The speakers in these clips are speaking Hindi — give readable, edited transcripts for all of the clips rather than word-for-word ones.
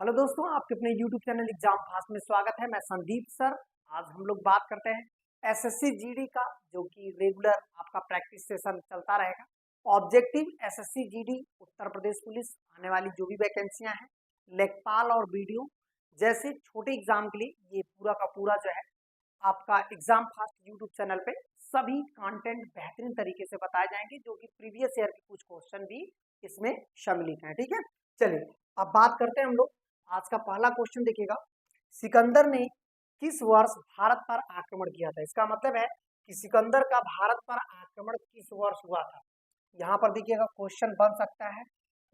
हेलो दोस्तों, आपके अपने YouTube चैनल एग्जाम फास्ट में स्वागत है। मैं संदीप सर। आज हम लोग बात करते हैं एसएससी जीडी का, जो कि रेगुलर आपका प्रैक्टिस सेशन चलता रहेगा। Objective SSC GD Uttar Pradesh police आने वाली जो भी वैकेंसियां हैं, लेखपाल और वीडियो जैसे छोटे एग्जाम के लिए ये पूरा का पूरा जो है आपका एग्जाम फास्ट यूट्यूब चैनल पे सभी कंटेंट बेहतरीन तरीके से बताए जाएंगे, जो कि प्रीवियस ईयर के कुछ क्वेश्चन भी इसमें सम्मिलित हैं। ठीक है, चलिए अब बात करते हैं हम लोग। आज का पहला क्वेश्चन देखिएगा, सिकंदर ने किस वर्ष भारत पर आक्रमण किया था। इसका मतलब है कि सिकंदर का भारत पर आक्रमण किस वर्ष हुआ था। यहाँ पर देखिएगा क्वेश्चन बन सकता है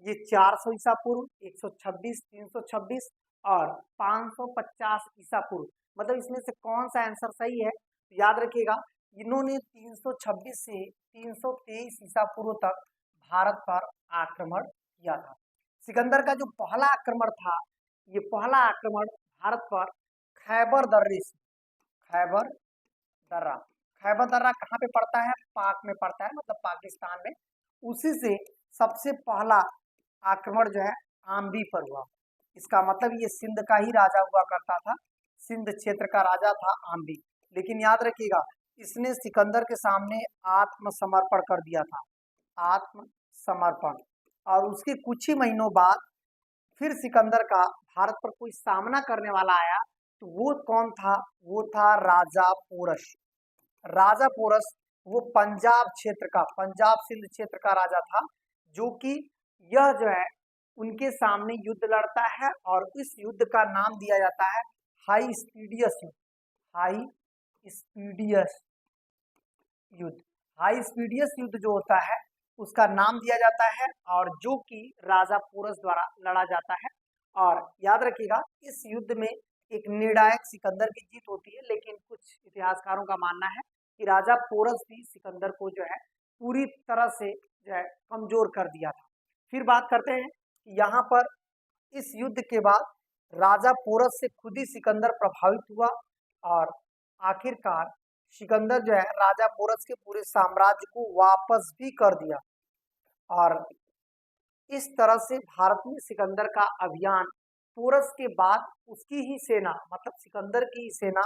ये 400 ईसा पूर्व, 126, 326 और 550 ईसा पूर्व। मतलब इसमें से कौन सा आंसर सही है। तो याद रखिएगा, इन्होंने 326 से 323 ईसा पूर्व तक भारत पर आक्रमण किया था। सिकंदर का जो पहला आक्रमण था, ये पहला आक्रमण भारत पर खैबर दर्रे से, खैबर दर्रा, खैबर दर्रा कहाँ पे पड़ता है, पाक में पड़ता है, मतलब पाकिस्तान में। उसी से सबसे पहला आक्रमण जो है आम्बी पर हुआ। इसका मतलब ये सिंध का ही राजा हुआ करता था, सिंध क्षेत्र का राजा था आम्बी। लेकिन याद रखिएगा, इसने सिकंदर के सामने आत्मसमर्पण कर दिया था, आत्मसमर्पण। और उसके कुछ ही महीनों बाद फिर सिकंदर का भारत पर कोई सामना करने वाला आया, तो वो कौन था, वो था राजा पोरस। राजा पोरस वो पंजाब क्षेत्र का, पंजाब सिंध क्षेत्र का राजा था, जो कि यह जो है उनके सामने युद्ध लड़ता है और इस युद्ध का नाम दिया जाता है हाई स्पीडियस युद्ध। हाई स्पीडियस युद्ध, हाई स्पीडियस युद्ध जो होता है उसका नाम दिया जाता है, और जो कि राजा पोरस द्वारा लड़ा जाता है। और याद रखिएगा, इस युद्ध में एक निर्णायक सिकंदर की जीत होती है, लेकिन कुछ इतिहासकारों का मानना है कि राजा पोरस भी सिकंदर को जो है पूरी तरह से जो है कमजोर कर दिया था। फिर बात करते हैं कि यहाँ पर इस युद्ध के बाद राजा पोरस से खुद ही सिकंदर प्रभावित हुआ, और आखिरकार सिकंदर जो है राजा पोरस के पूरे साम्राज्य को वापस भी कर दिया। और इस तरह से भारत में सिकंदर का अभियान, पोरस के बाद उसकी ही सेना, मतलब सिकंदर की ही सेना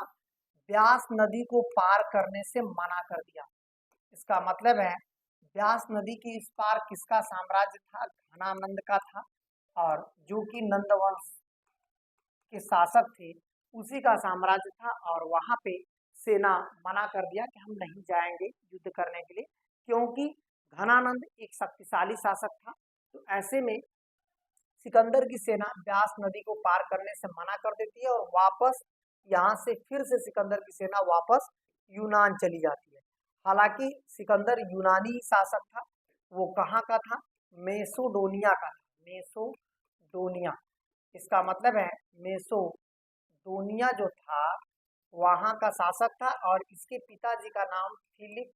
ब्यास नदी को पार करने से मना कर दिया। इसका मतलब है ब्यास नदी के इस पार किसका साम्राज्य था, घनानंद का था, और जो कि नंदवंश के शासक थे उसी का साम्राज्य था। और वहां पे सेना मना कर दिया कि हम नहीं जाएंगे युद्ध करने के लिए, क्योंकि घनानंद एक शक्तिशाली शासक था। तो ऐसे में सिकंदर की सेना ब्यास नदी को पार करने से मना कर देती है, और वापस यहाँ से फिर से सिकंदर की सेना वापस यूनान चली जाती है। हालांकि सिकंदर यूनानी शासक था, वो कहाँ का था, मेसोडोनिया का था, मेसोडोनिया। इसका मतलब है मेसोडोनिया जो था वहां का शासक था, और इसके पिताजी का नाम फिलिप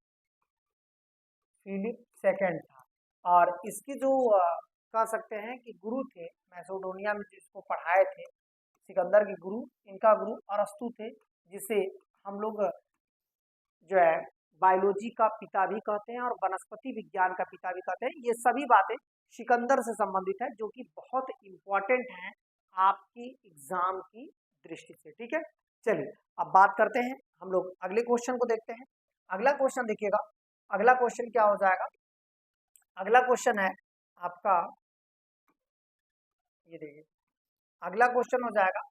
सेकंड था। और इसकी जो कह सकते हैं कि गुरु थे मैसेडोनिया में, जिसको पढ़ाए थे सिकंदर के गुरु, इनका गुरु अरस्तु थे, जिसे हम लोग जो है बायोलॉजी का पिता भी कहते हैं और वनस्पति विज्ञान का पिता भी कहते हैं। ये सभी बातें सिकंदर से संबंधित है, जो कि बहुत इंपॉर्टेंट हैं आपकी एग्जाम की दृष्टि से। ठीक है, चलिए अब बात करते हैं हम लोग अगले क्वेश्चन को देखते हैं। अगला क्वेश्चन देखिएगा, अगला क्वेश्चन क्या हो जाएगा। अगला क्वेश्चन है आपका, ये देखिए अगला क्वेश्चन हो जाएगा,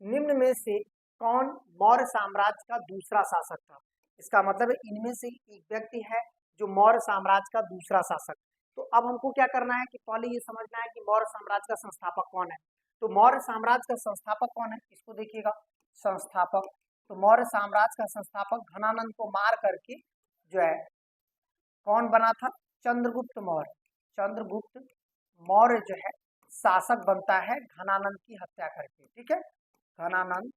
निम्न में से कौन मौर्य साम्राज्य का दूसरा शासक था। इसका मतलब है इनमें से एक व्यक्ति है जो मौर्य साम्राज्य का दूसरा शासक। तो अब हमको क्या करना है कि पहले ये समझना है कि मौर्य साम्राज्य का संस्थापक कौन है। तो मौर्य साम्राज्य का संस्थापक कौन है, इसको देखिएगा, संस्थापक। तो मौर्य साम्राज्य का संस्थापक घनानंद को मार करके जो है कौन बना था, चंद्रगुप्त मौर्य। चंद्रगुप्त मौर्य जो है शासक बनता है घनानंद की हत्या करके। ठीक है, घनानंद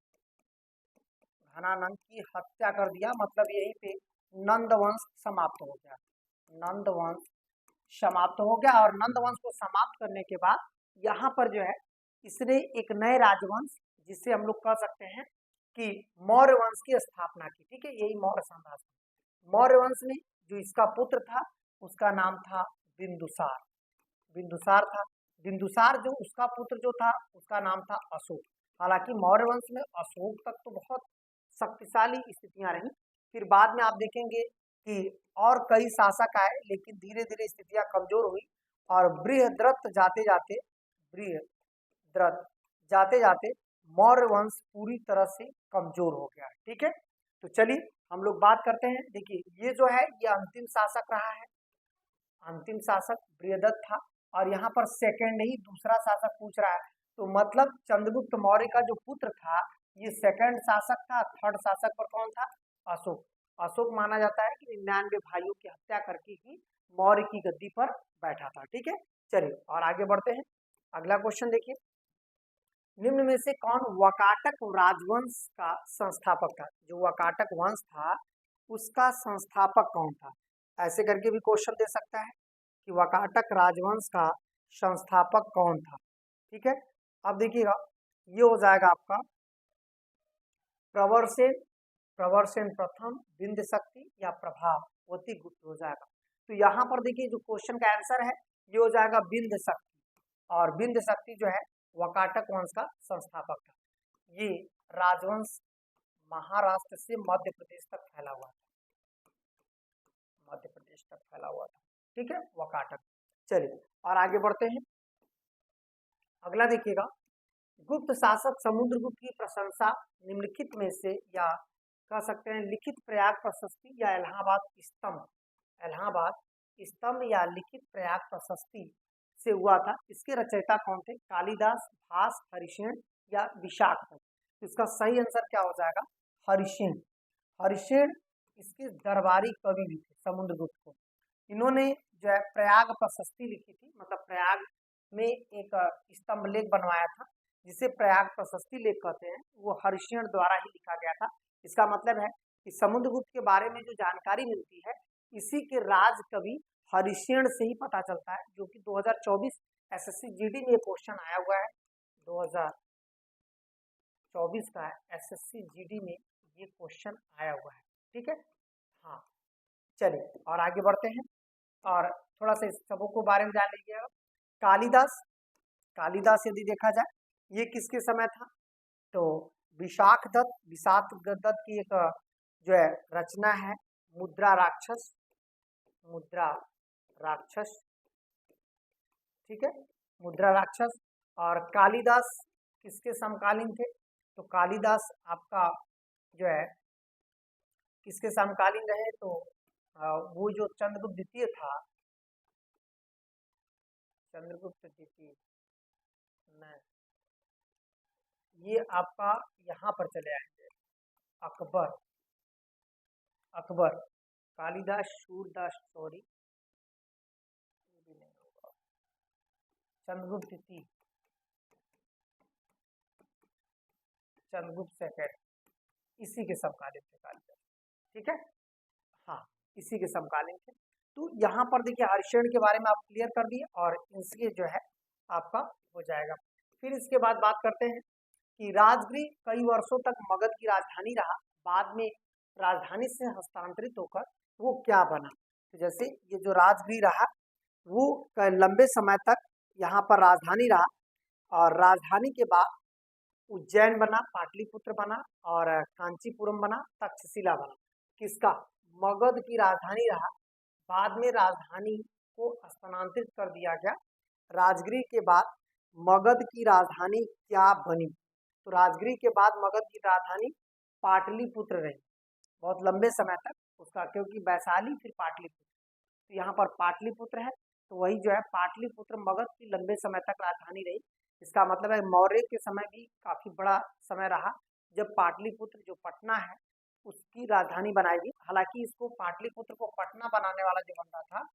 की हत्या कर दिया, मतलब यहीं पे नंद वंश समाप्त हो गया, नंद वंश समाप्त हो गया। और नंद वंश को समाप्त करने के बाद यहाँ पर जो है इसने एक नए राजवंश, जिससे हम लोग कह सकते हैं कि मौर्य वंश की स्थापना की। ठीक है, यही मौर्य साम्राज्य। मौर्य वंश में जो इसका पुत्र था उसका नाम था बिंदुसार, बिंदुसार था। बिंदुसार जो उसका पुत्र जो था उसका नाम था अशोक। हालांकि मौर्य वंश में अशोक तक तो बहुत शक्तिशाली स्थितियां रही, फिर बाद में आप देखेंगे कि और कई शासक आए, लेकिन धीरे धीरे स्थितियां कमजोर हुई और बृहद्रथ जाते जाते मौर्य वंश पूरी तरह से कमजोर हो गया। ठीक है, तो चलिए हम लोग बात करते हैं। देखिए ये जो है ये अंतिम शासक रहा है, अंतिम शासक बृहदत्त था, और यहाँ पर सेकेंड ही दूसरा शासक पूछ रहा है, तो मतलब चंद्रगुप्त मौर्य का जो पुत्र था ये सेकंड शासक था। थर्ड शासक पर कौन था? अशोक। अशोक माना जाता है कि 99 भाइयों की हत्या करके ही मौर्य की गद्दी पर बैठा था। ठीक है, चलिए और आगे बढ़ते हैं। अगला क्वेश्चन देखिए, निम्न में से कौन वाकाटक राजवंश का संस्थापक था? जो वाकाटक वंश था उसका संस्थापक कौन था? ऐसे करके भी क्वेश्चन दे सकता है कि वाकाटक राजवंश का संस्थापक कौन था। ठीक है, अब देखिएगा ये हो जाएगा आपका प्रवरसेन, प्रवरसेन प्रथम, बिंद शक्ति या प्रभावती गुप्त हो जाएगा। तो यहाँ पर देखिए जो क्वेश्चन का आंसर है ये हो जाएगा बिंद शक्ति, और बिंद शक्ति जो है वाकाटक वंश का संस्थापक था। ये राजवंश महाराष्ट्र से मध्य प्रदेश तक फैला हुआ था, मध्य प्रदेश तक फैला हुआ था। ठीक है, वाकाटक। चलिए और आगे बढ़ते हैं। अगला देखिएगा, गुप्त शासक समुद्रगुप्त की प्रशंसा निम्नलिखित में से या कह सकते हैं लिखित प्रयाग प्रशस्ति या इलाहाबाद स्तंभ या लिखित प्रयाग प्रशस्ति से हुआ था। इसके रचयिता कौन थे? कालिदास, भास, हरिसेन या विशाख। इसका सही आंसर क्या हो जाएगा? हरिसेन। हरिसेन इसके दरबारी कवि भी थे समुद्रगुप्त को। इन्होंने जो है प्रयाग प्रशस्ति लिखी थी, मतलब प्रयाग में एक स्तंभ लेख बनवाया था जिसे प्रयाग प्रशस्ति लेख कहते हैं, वो हरिसेन द्वारा ही लिखा गया था। इसका मतलब है कि समुद्रगुप्त के बारे में जो जानकारी मिलती है इसी के राज कवि हरिसेन से ही पता चलता है, जो कि 2024 एसएससी जीडी में क्वेश्चन आया हुआ है। 2024 का एसएससी जीडी में ये क्वेश्चन आया हुआ है। ठीक है, हाँ चलिए और आगे बढ़ते हैं और थोड़ा सा इस सबों को बारे में जान लीजिएगा। कालिदास, कालिदास यदि देखा जाए ये किसके समय था? तो विशाख दत्त की एक जो है रचना है मुद्रा राक्षस, मुद्रा राक्षस। ठीक है, मुद्रा राक्षस। और कालिदास किसके समकालीन थे? तो कालिदास आपका जो है किसके समकालीन रहे? तो वो जो चंद्रगुप्त द्वितीय था, चंद्रगुप्त द्वितीय नहीं, ये आपका यहाँ पर चले आएंगे अकबर। अकबर, कालिदास, सूरदास, सॉरी नहीं होगा, चंद्रगुप्त द्वितीय, चंद्रगुप्त सेकंड, इसी के समकालीन थे कालिदास। ठीक है, हाँ इसी के समकालीन थे। तो यहाँ पर देखिए हरिसेन के बारे में आप क्लियर कर दिए और इसके जो है आपका हो जाएगा। फिर इसके बाद बात करते हैं कि राजगृह कई वर्षों तक मगध की राजधानी रहा, बाद में राजधानी से हस्तांतरित होकर वो क्या बना? तो जैसे ये जो राजगृह रहा वो लंबे समय तक यहाँ पर राजधानी रहा, और राजधानी के बाद उज्जैन बना, पाटलिपुत्र बना और कांचीपुरम बना, तक्षशिला बना। किसका? मगध की राजधानी रहा, बाद में राजधानी को स्थानांतरित कर दिया गया। राजगृह के बाद मगध की राजधानी क्या बनी? तो राजगृह के बाद मगध की राजधानी पाटलिपुत्र रही बहुत लंबे समय तक उसका, क्योंकि वैशाली फिर पाटलिपुत्र, तो यहाँ पर पाटलिपुत्र है, तो वही जो है पाटलिपुत्र मगध की लंबे समय तक राजधानी रही। इसका मतलब है मौर्य के समय भी काफी बड़ा समय रहा जब पाटलिपुत्र जो पटना है उसकी राजधानी बनाई गई। हालांकि इसको पाटलिपुत्र को पटना बनाने वाला जो बंदा था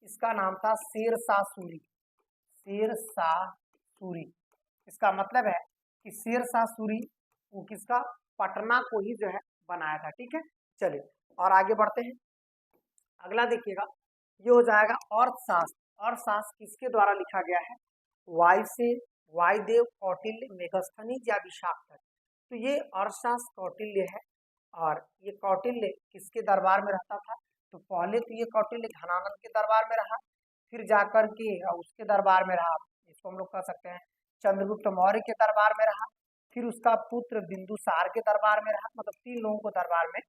इसका नाम था शेरशाह सूरी, शेरशाह सूरी। इसका मतलब है कि शेरशाह सूरी वो किसका? पटना को ही जो है बनाया था। ठीक है, चलिए और आगे बढ़ते हैं। अगला देखिएगा ये हो जाएगा अर्थशास्त्र। अर्थशास्त्र किसके द्वारा लिखा गया है? वायुदेव, कौटिल्य, मेगस्थनीज या विशाखदत्त। तो ये अर्थशास्त्र कौटिल्य है, और ये कौटिल्य किसके दरबार में रहता था? तो पहले तो ये कौटिल्य घनानंद के दरबार में रहा, फिर जाकर के उसके दरबार में रहा इसको हम लोग कह सकते हैं चंद्रगुप्त मौर्य के दरबार में रहा, फिर उसका पुत्र बिंदुसार के दरबार में रहा, मतलब 3 लोगों को दरबार में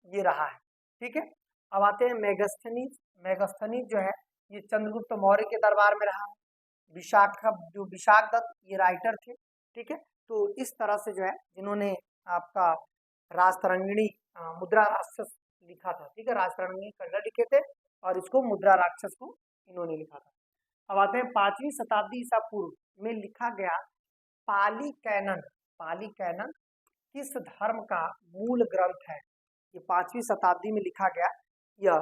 ये रहा है। ठीक है, अब आते हैं मेगस्थनीज। मेगस्थनीज जो है ये चंद्रगुप्त मौर्य के दरबार में रहा है। विशाख दत्त ये राइटर थे। ठीक है, तो इस तरह से जो है जिन्होंने आपका राजतरंगिणी मुद्रा राक्षस लिखा था। ठीक है, राजतरंगिणी कन्नड़ लिखे थे और इसको मुद्रा राक्षस को इन्होंने लिखा था। अब आते हैं 5वीं शताब्दी ईसा पूर्व में लिखा गया पाली कैनन। पाली कैनन किस धर्म का मूल ग्रंथ है? ये 5वीं शताब्दी में लिखा गया यह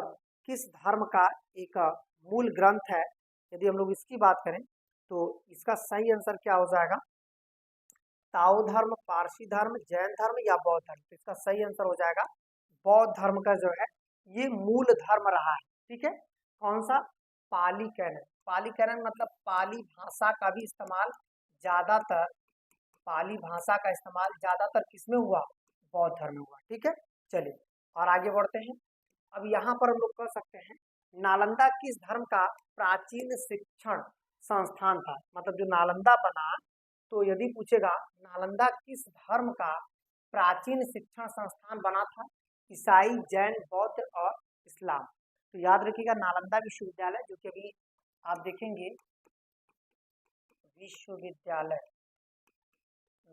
किस धर्म का एक मूल ग्रंथ है? यदि हम लोग इसकी बात करें तो इसका सही आंसर क्या हो जाएगा? ताओ धर्म, पारसी धर्म, जैन धर्म या बौद्ध धर्म। तो इसका सही आंसर हो जाएगा बौद्ध धर्म का जो है ये मूल धर्म रहा है। ठीक है, कौन सा? पाली कैनन। पाली कैनन मतलब पाली भाषा का भी इस्तेमाल ज्यादातर, पाली भाषा का इस्तेमाल ज्यादातर किसमें हुआ? बौद्ध धर्म में हुआ। ठीक है, चलिए और आगे बढ़ते हैं। अब यहाँ पर हम लोग कह सकते हैं नालंदा किस धर्म का प्राचीन शिक्षण संस्थान था? मतलब जो नालंदा बना, तो यदि पूछेगा नालंदा किस धर्म का प्राचीन शिक्षण संस्थान बना था? ईसाई, जैन, बौद्ध और इस्लाम। तो याद रखिएगा नालंदा विश्वविद्यालय, जो कि अभी आप देखेंगे विश्वविद्यालय,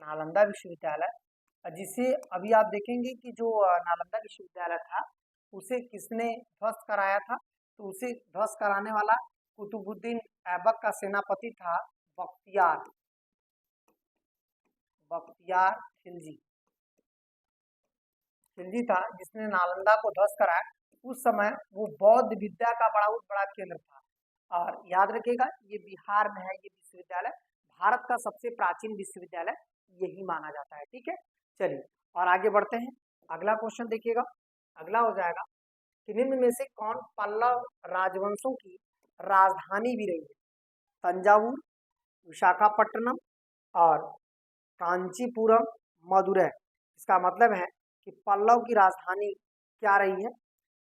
नालंदा विश्वविद्यालय, जिसे अभी आप देखेंगे कि जो नालंदा विश्वविद्यालय था उसे किसने ध्वस्त कराया था? तो उसे ध्वस्त कराने वाला कुतुबुद्दीन ऐबक का सेनापति था बख्तियार खिलजी। खिलजी था जिसने नालंदा को ध्वस्त कराया। उस समय वो बौद्ध विद्या का बहुत बड़ा केंद्र था। और याद रखिएगा ये बिहार में है ये विश्वविद्यालय, भारत का सबसे प्राचीन विश्वविद्यालय यही माना जाता है। ठीक है, चलिए और आगे बढ़ते हैं। अगला क्वेश्चन देखिएगा, अगला हो जाएगा कि निम्न में से कौन पल्लव राजवंशों की राजधानी भी रही है? तंजावुर, विशाखापट्टनम और कांचीपुरम, मदुरै। इसका मतलब है कि पल्लव की राजधानी क्या रही है?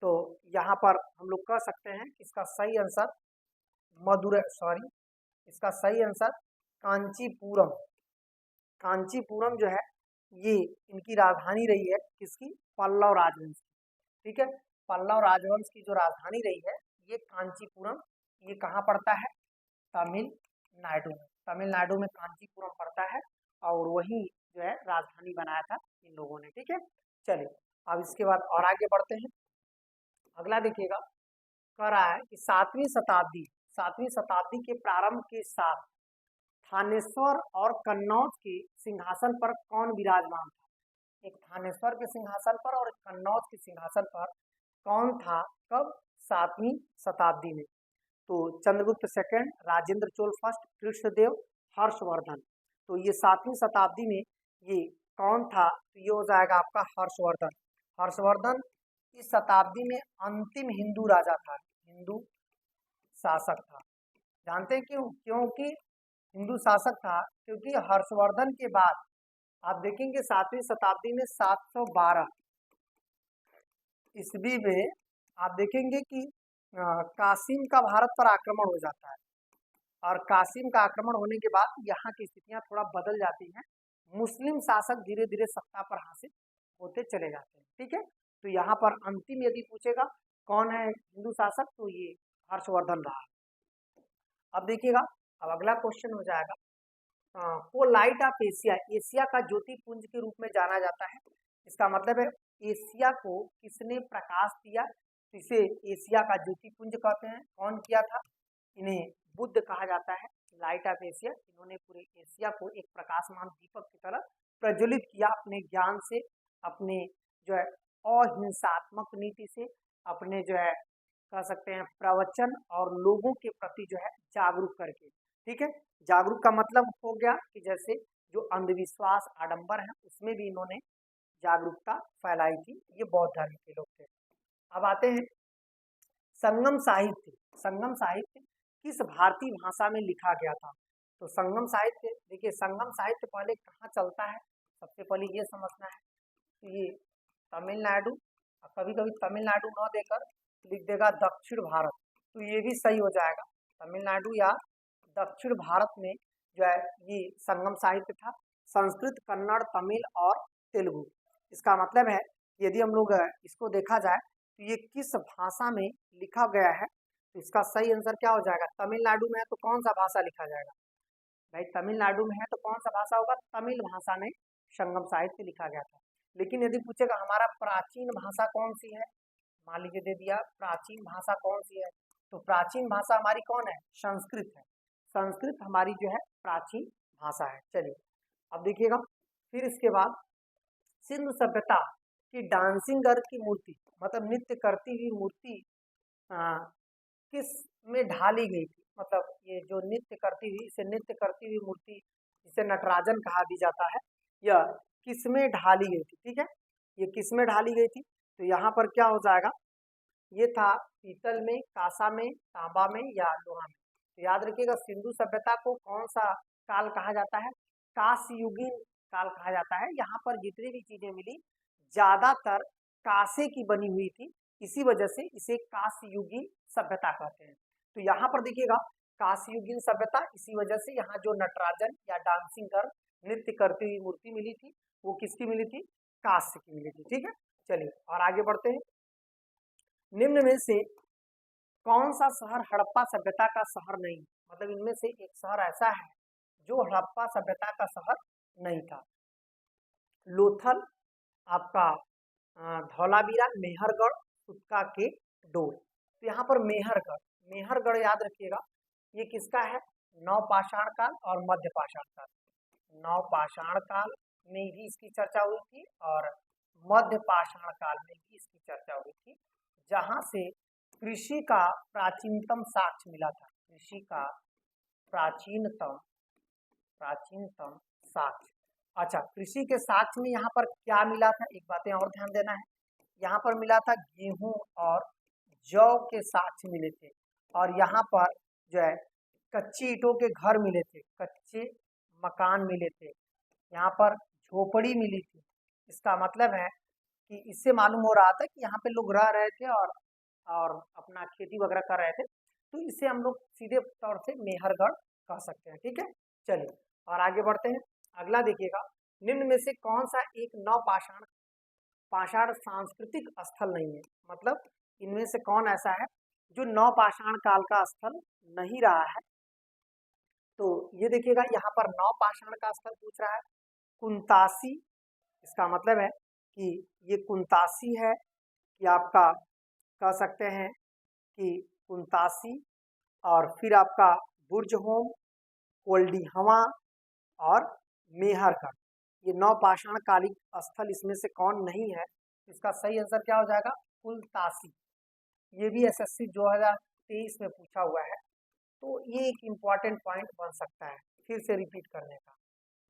तो यहाँ पर हम लोग कह सकते हैं कि इसका सही आंसर मदुरै, सॉरी, इसका सही आंसर कांचीपुरम। कांचीपुरम जो है ये इनकी राजधानी रही है, किसकी? पल्लव राजवंश की। ठीक है, पल्लव राजवंश की जो राजधानी रही है ये कांचीपुरम। ये कहाँ पड़ता है? तमिलनाडु में। तमिलनाडु में कांचीपुरम पड़ता है और वही जो है राजधानी बनाया था इन लोगों ने। ठीक है, चलिए अब इसके बाद और आगे बढ़ते हैं। अगला देखिएगा, कह रहा है कि 7वीं शताब्दी के प्रारंभ के साथ थानेश्वर और कन्नौज के सिंहासन पर कौन विराजमान था? एक थानेश्वर के सिंहासन पर और एक कन्नौज के सिंहासन पर कौन था? कब? 7वीं शताब्दी में। तो चंद्रगुप्त सेकंड, राजेंद्र चोल फर्स्ट, कृष्णदेव, हर्षवर्धन। तो ये 7वीं शताब्दी में ये कौन था? तो ये हो जाएगा आपका हर्षवर्धन। हर्षवर्धन इस शताब्दी में अंतिम हिंदू राजा था, हिंदू शासक था। जानते हैं क्यों? क्योंकि हिंदू शासक था क्योंकि हर्षवर्धन के बाद आप देखेंगे 7वीं शताब्दी में 712 ईस्वी में आप देखेंगे कि कासिम का भारत पर आक्रमण हो जाता है और कासिम का आक्रमण होने के बाद यहाँ की स्थितियां थोड़ा बदल जाती हैं। मुस्लिम शासक धीरे धीरे सत्ता पर हासिल होते चले जाते हैं। ठीक है, तो यहाँ पर अंतिम यदि पूछेगा कौन है हिंदू शासक, तो ये हर्षवर्धन रहा। अब देखिएगा, अब अगला क्वेश्चन हो जाएगा को लाइट ऑफ एशिया, एशिया का ज्योतिपुंज के रूप में जाना जाता है। इसका मतलब है एशिया को किसने प्रकाश दिया? इसे एशिया का ज्योतिपुंज कहते हैं। कौन किया था? इन्हें बुद्ध कहा जाता है। लाइट ऑफ एशिया, इन्होंने पूरे एशिया को एक प्रकाशमान दीपक की तरह प्रज्वलित किया अपने ज्ञान से, अपने जो है अहिंसात्मक नीति से, अपने जो है कह सकते हैं प्रवचन और लोगों के प्रति जो है जागरूक करके। ठीक है, जागरूक का मतलब हो गया कि जैसे जो अंधविश्वास, आडंबर है उसमें भी इन्होंने जागरूकता फैलाई थी। ये बौद्ध धर्म के लोग थे। अब आते हैं संगम साहित्य। संगम साहित्य किस भारतीय भाषा में लिखा गया था? तो संगम साहित्य, देखिए संगम साहित्य पहले कहाँ चलता है, सबसे पहले ये समझना है। तो ये तमिलनाडु, कभी कभी तमिलनाडु न देकर लिख देगा दक्षिण भारत, तो ये भी सही हो जाएगा, तमिलनाडु या दक्षिण भारत में जो है ये संगम साहित्य था, संस्कृत, कन्नड़, तमिल और तेलुगु। इसका मतलब है यदि हम लोग इसको देखा जाए तो ये किस भाषा में लिखा गया है, तो इसका सही आंसर क्या हो जाएगा? तमिलनाडु में है तो कौन सा भाषा लिखा जाएगा? भाई तमिलनाडु में है तो कौन सा भाषा होगा? तमिल भाषा में संगम साहित्य लिखा गया था। लेकिन यदि पूछेगा हमारा प्राचीन भाषा कौन सी है, मान लीजिए दे दिया प्राचीन भाषा कौन सी है, तो प्राचीन भाषा हमारी कौन है? संस्कृत है। संस्कृत हमारी जो है प्राचीन भाषा है। चलिए अब देखिएगा, फिर इसके बाद सिंधु सभ्यता की डांसिंग गर्ल की मूर्ति, मतलब नृत्य करती हुई मूर्ति किस में ढाली गई थी? मतलब ये जो नृत्य करती हुई, इसे नृत्य करती हुई मूर्ति जिसे नटराजन कहा भी जाता है, यह किस में ढाली गई थी? ठीक है, ये किस में ढाली गई थी? तो यहाँ पर क्या हो जाएगा? ये था पीतल में, कांसा में, तांबा में या लोहा में। तो याद रखिएगा सिंधु सभ्यता को कौन सा काल कहा जाता है? कांस्ययुगीन काल कहा जाता है। यहाँ पर जितनी भी चीजें मिली ज्यादातर कांसे की बनी हुई थी, इसी वजह से इसे कांस्ययुगीन सभ्यता कहते हैं। तो यहाँ पर देखिएगा कांस्ययुगीन सभ्यता, इसी वजह से यहाँ जो नटराजन या डांसिंग गर्ल नृत्य करती हुई मूर्ति मिली थी वो किसकी मिली थी? कांस्य की मिली थी। ठीक है, चलिए और आगे बढ़ते हैं। निम्न में से कौन सा शहर हड़प्पा सभ्यता का शहर नहीं? मतलब इनमें से एक शहर ऐसा है जो हड़प्पा सभ्यता का शहर नहीं था। लोथल, आपका धौलावीरा, मेहरगढ़, सुतका के डोल। तो यहाँ पर मेहरगढ़, मेहरगढ़ याद रखिएगा ये किसका है? नवपाषाण काल और मध्य पाषाण काल। नवपाषाण काल में भी इसकी चर्चा हुई थी और मध्य पाषाण काल में भी इसकी चर्चा हुई थी, जहां से कृषि का प्राचीनतम साक्ष्य मिला था। कृषि का प्राचीनतम साक्ष्य। अच्छा, कृषि के साक्ष्य में यहाँ पर क्या मिला था? एक बातें और ध्यान देना है, यहाँ पर मिला था गेहूं और जौ के साक्ष्य मिले थे, और यहाँ पर जो है कच्ची ईंटों के घर मिले थे, कच्चे मकान मिले थे, यहाँ पर झोपड़ी मिली थी। इसका मतलब है कि इससे मालूम हो रहा था कि यहाँ पे लोग रह रहे थे और अपना खेती वगैरह कर रहे थे। तो इसे हम लोग सीधे तौर से मेहरगढ़ कह सकते हैं। ठीक है, चलिए और आगे बढ़ते हैं। अगला देखिएगा, निम्न में से कौन सा एक पाषाण सांस्कृतिक स्थल नहीं है? मतलब इनमें से कौन ऐसा है जो नवपाषाण काल का स्थल नहीं रहा है? तो ये देखिएगा यहाँ पर नवपाषाण का स्थल पूछ रहा है, कुंतासी। इसका मतलब है कि ये कुंतासी है, कि आपका कह सकते हैं कि कुंतासी, और फिर आपका बुर्जहोम, कोल्डिहवा और मेहरगढ़, ये नवपाषाण कालिक स्थल इसमें से कौन नहीं है? इसका सही आंसर क्या हो जाएगा? कुलतासी। ये भी एसएससी 2023 में पूछा हुआ है, तो ये एक इम्पॉर्टेंट पॉइंट बन सकता है फिर से रिपीट करने का।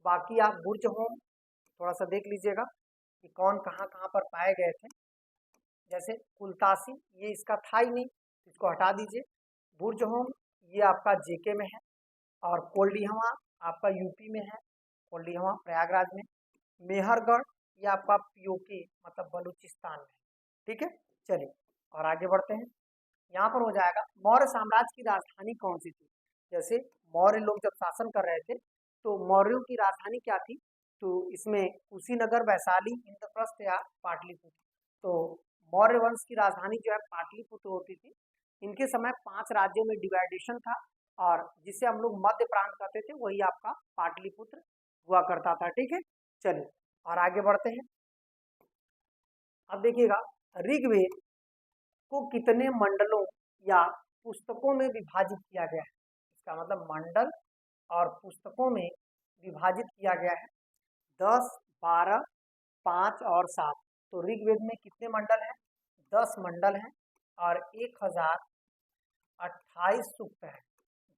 बाकी आप बुर्जहोम थोड़ा सा देख लीजिएगा कि कौन कहाँ कहाँ पर पाए गए थे। जैसे कुलतासी ये इसका था ही नहीं, इसको हटा दीजिए। बुर्जहोम ये आपका जेके में है, और कोल्डिहवा आपका यूपी में है, कोल्डिहवा प्रयागराज में। मेहरगढ़ ये आपका पीओके मतलब बलूचिस्तान में। ठीक है, चलिए और आगे बढ़ते हैं। यहाँ पर हो जाएगा मौर्य साम्राज्य की राजधानी कौन सी थी? जैसे मौर्य लोग जब शासन कर रहे थे तो मौर्यों की राजधानी क्या थी? तो इसमें कुशीनगर, वैशाली, इंद्रप्रस्थ या पाटलिपुत्र। तो मौर्य वंश की राजधानी जो है पाटलिपुत्र होती थी। इनके समय 5 राज्यों में डिवाइडेशन था, और जिसे हम लोग मध्य प्रांत कहते थे वही आपका पाटलिपुत्र हुआ करता था। ठीक है, चलिए और आगे बढ़ते हैं। अब देखिएगा ऋग्वेद को कितने मंडलों या पुस्तकों में विभाजित किया गया है? इसका मतलब मंडल और पुस्तकों में विभाजित किया गया है 10, 12, 5 और 7। तो ऋग्वेद में कितने मंडल हैं? 10 मंडल हैं और 1028 सूक्त हैं।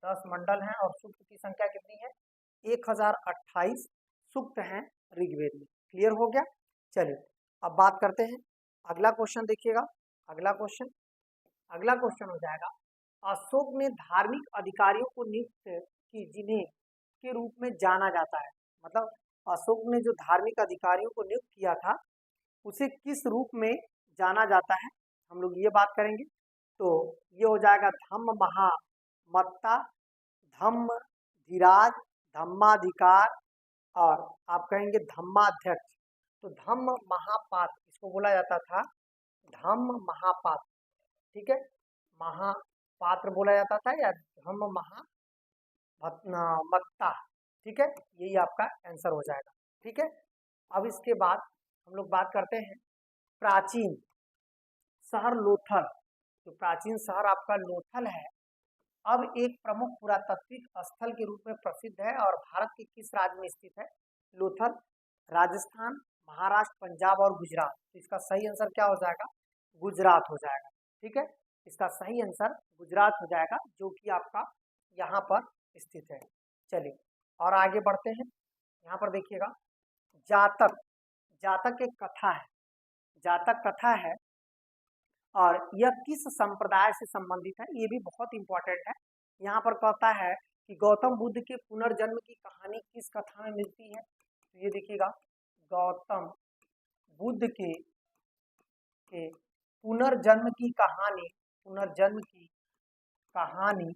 10 मंडल हैं और सूक्त की संख्या कितनी है? 1028 सूक्त हैं ऋग्वेद में। क्लियर हो गया? चलिए अब बात करते हैं अगला क्वेश्चन। देखिएगा अगला क्वेश्चन हो जाएगा, अशोक ने धार्मिक अधिकारियों को नियुक्त की जिन्हें के रूप में जाना जाता है। मतलब अशोक ने जो धार्मिक अधिकारियों को नियुक्त किया था उसे किस रूप में जाना जाता है, हम लोग ये बात करेंगे। तो ये हो जाएगा धम्म महामत्ता, धम्म, धीराज, धम्माधिकार और आप कहेंगे धम्माध्यक्ष। तो धम्म महापात्र इसको बोला जाता था, धम्म महापात्र, ठीक है, महापात्र बोला जाता था या धम्म महामत्ता, ठीक है, यही आपका आंसर हो जाएगा। ठीक है, अब इसके बाद हम लोग बात करते हैं प्राचीन शहर लोथल। तो प्राचीन शहर आपका लोथल है, अब एक प्रमुख पुरातात्विक स्थल के रूप में प्रसिद्ध है और भारत के किस राज्य में स्थित है लोथल? राजस्थान, महाराष्ट्र, पंजाब और गुजरात। तो इसका सही आंसर क्या हो जाएगा? गुजरात हो जाएगा। ठीक है, इसका सही आंसर गुजरात हो जाएगा, जो कि आपका यहाँ पर स्थित है। चलिए और आगे बढ़ते हैं। यहाँ पर देखिएगा जातक, जातक एक कथा है, जातक कथा है और यह किस संप्रदाय से संबंधित है, ये भी बहुत इंपॉर्टेंट है। यहाँ पर कहता है कि गौतम बुद्ध के पुनर्जन्म की कहानी किस कथा में मिलती है? तो ये देखिएगा गौतम बुद्ध के पुनर्जन्म की कहानी, पुनर्जन्म की कहानी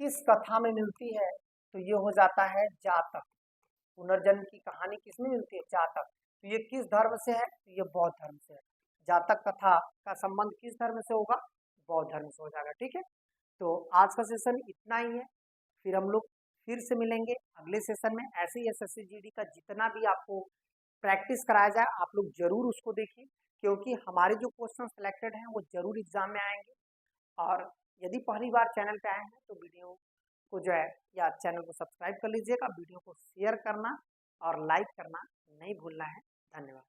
किस कथा में मिलती है? तो ये हो जाता है जातक। पुनर्जन्म की कहानी किस में मिलती है? जातक। तो ये किस धर्म से है? तो ये बौद्ध धर्म से है। जातक कथा का संबंध किस धर्म से होगा? बौद्ध धर्म से हो जाएगा। ठीक है, तो आज का सेशन इतना ही है, फिर हम लोग फिर से मिलेंगे अगले सेशन में। ऐसे ही एसएससी जीडी का जितना भी आपको प्रैक्टिस कराया जाए आप लोग जरूर उसको देखिए, क्योंकि हमारे जो क्वेश्चन सिलेक्टेड हैं वो जरूर एग्जाम में आएंगे। और यदि पहली बार चैनल पे आए हैं तो वीडियो को जो है या चैनल को सब्सक्राइब कर लीजिएगा, वीडियो को शेयर करना और लाइक करना नहीं भूलना है। धन्यवाद।